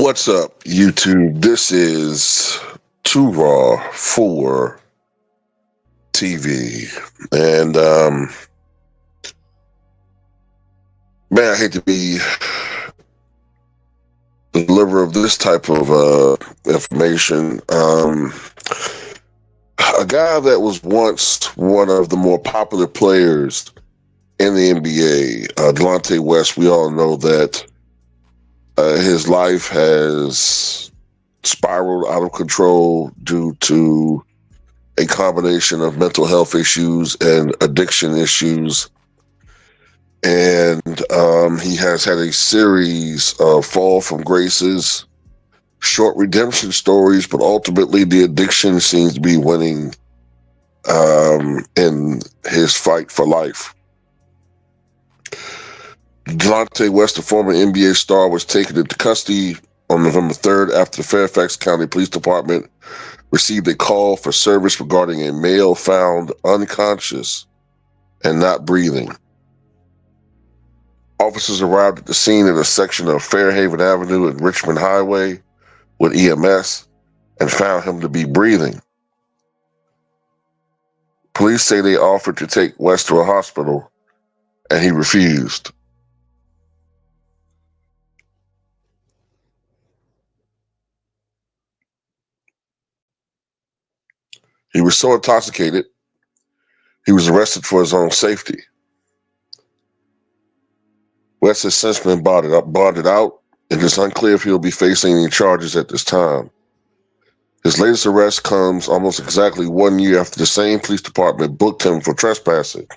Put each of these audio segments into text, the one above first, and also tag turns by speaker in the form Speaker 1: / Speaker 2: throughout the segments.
Speaker 1: What's up, YouTube? This is Too Raw for TV. And, man, I hate to be the deliverer of this type of information. A guy that was once one of the more popular players in the NBA, Delonte West, we all know that his life has spiraled out of control due to a combination of mental health issues and addiction issues. And he has had a series of fall from graces, short redemption stories, but ultimately the addiction seems to be winning in his fight for life. Delonte West, the former NBA star, was taken into custody on November 3rd after the Fairfax County Police Department received a call for service regarding a male found unconscious and not breathing. Officers arrived at the scene at a section of Fairhaven Avenue and Richmond Highway with EMS and found him to be breathing. Police say they offered to take West to a hospital, and he refused. He was so intoxicated, he was arrested for his own safety. West has since been bonded out. It is unclear if he'll be facing any charges at this time. His latest arrest comes almost exactly 1 year after the same police department booked him for trespassing.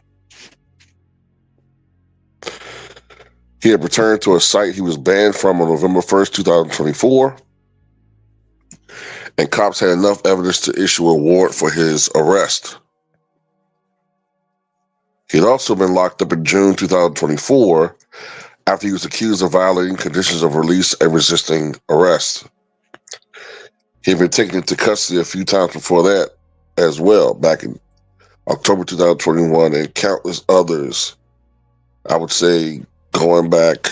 Speaker 1: He had returned to a site he was banned from on November 1st, 2024, and cops had enough evidence to issue a warrant for his arrest. He had also been locked up in June 2024 after he was accused of violating conditions of release and resisting arrest. He had been taken into custody a few times before that as well, back in October 2021, and countless others, I would say, going back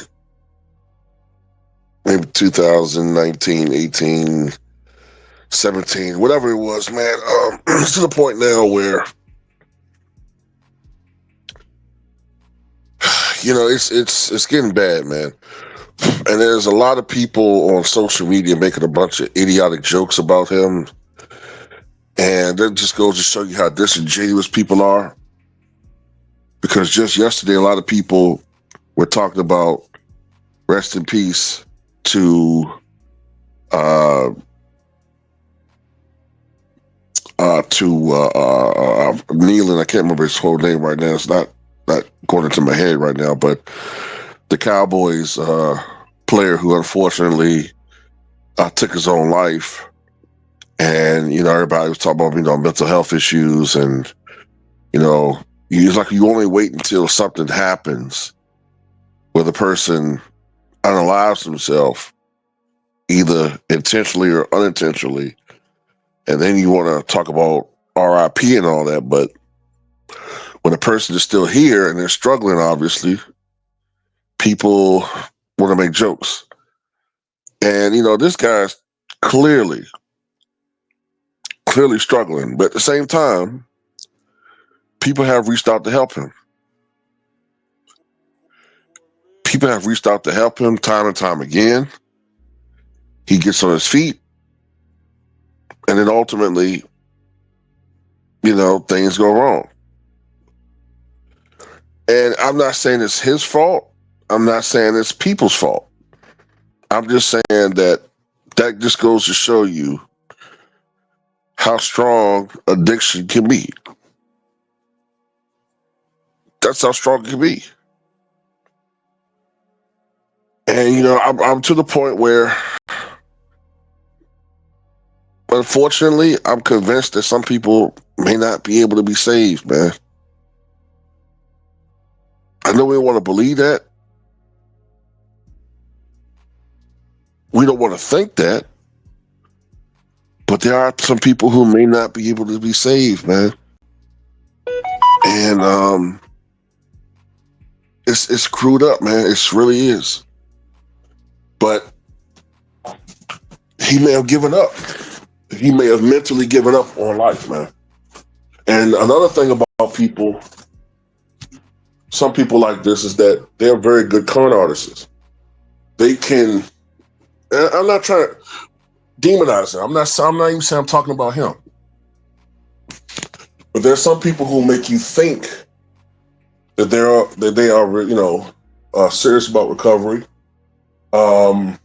Speaker 1: maybe 2019, 18, 17, whatever it was, man. It's to the point now where, it's getting bad, man. And there's a lot of people on social media making a bunch of idiotic jokes about him. And that just goes to show you how disingenuous people are. Because just yesterday, a lot of people were talking about rest in peace to Nealon. I can't remember his whole name right now. It's not going into my head right now, but the Cowboys player who unfortunately took his own life. And, everybody was talking about, mental health issues. And, it's like you only wait until something happens where the person unalives himself, either intentionally or unintentionally. And then you want to talk about RIP and all that. But when a person is still here and they're struggling, obviously, people want to make jokes. And, this guy's clearly struggling. But at the same time, people have reached out to help him. People have reached out to help him time and time again. He gets on his feet. And then ultimately, things go wrong. And I'm not saying it's his fault. I'm not saying it's people's fault. I'm just saying that just goes to show you how strong addiction can be. That's how strong it can be. And, I'm to the point where, unfortunately, I'm convinced that some people may not be able to be saved, man. I know we don't want to believe that. We don't want to think that. But there are some people who may not be able to be saved, man. And it's screwed up, man. It really is. But he may have given up. He may have mentally given up on life, man. And another thing about people, some people like this, is that they're very good con artists. They can. And I'm not trying to demonize him. I'm not even saying I'm talking about him. But there's some people who make you think that they are serious about recovery. Um,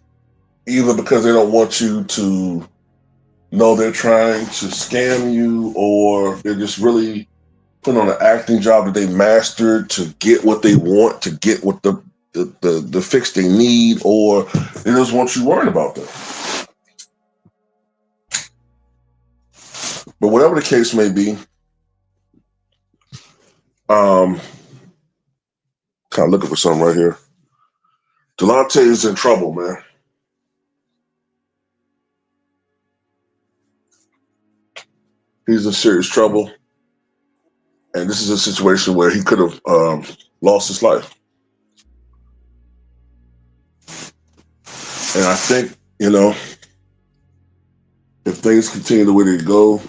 Speaker 1: Either because they don't want you to know they're trying to scam you, or they're just really putting on an acting job that they mastered to get what they want, to get what the fix they need, or they just want you worrying about them. But whatever the case may be, kind of looking for something right here. Delonte is in trouble, man. He's in serious trouble, and this is a situation where he could have lost his life. And I think, if things continue the way they go,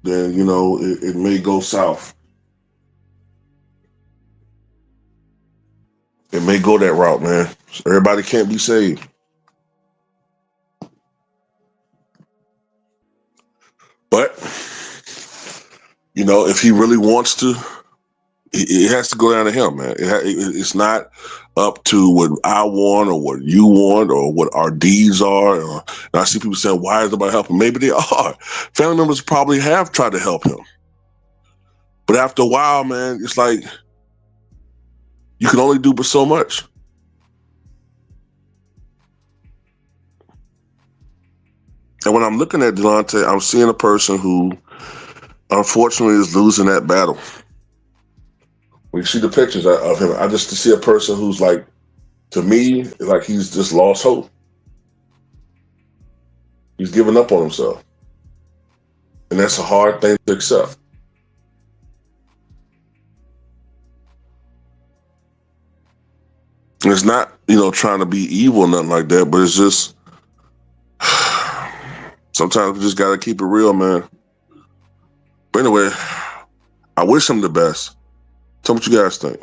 Speaker 1: then it may go south. It may go that route, man. Everybody can't be saved. But, if he really wants to, it has to go down to him, man. It's not up to what I want or what you want or what our deeds are. And I see people saying, why is nobody helping? Maybe they are. Family members probably have tried to help him. But after a while, man, it's like you can only do but so much. And when I'm looking at Delonte, I'm seeing a person who unfortunately is losing that battle. When you see the pictures of him, I just see a person who's like, to me, like he's just lost hope. He's given up on himself. And that's a hard thing to accept. And it's not, trying to be evil or nothing like that, but it's just sometimes we just gotta keep it real, man. But anyway, I wish him the best. Tell me what you guys think.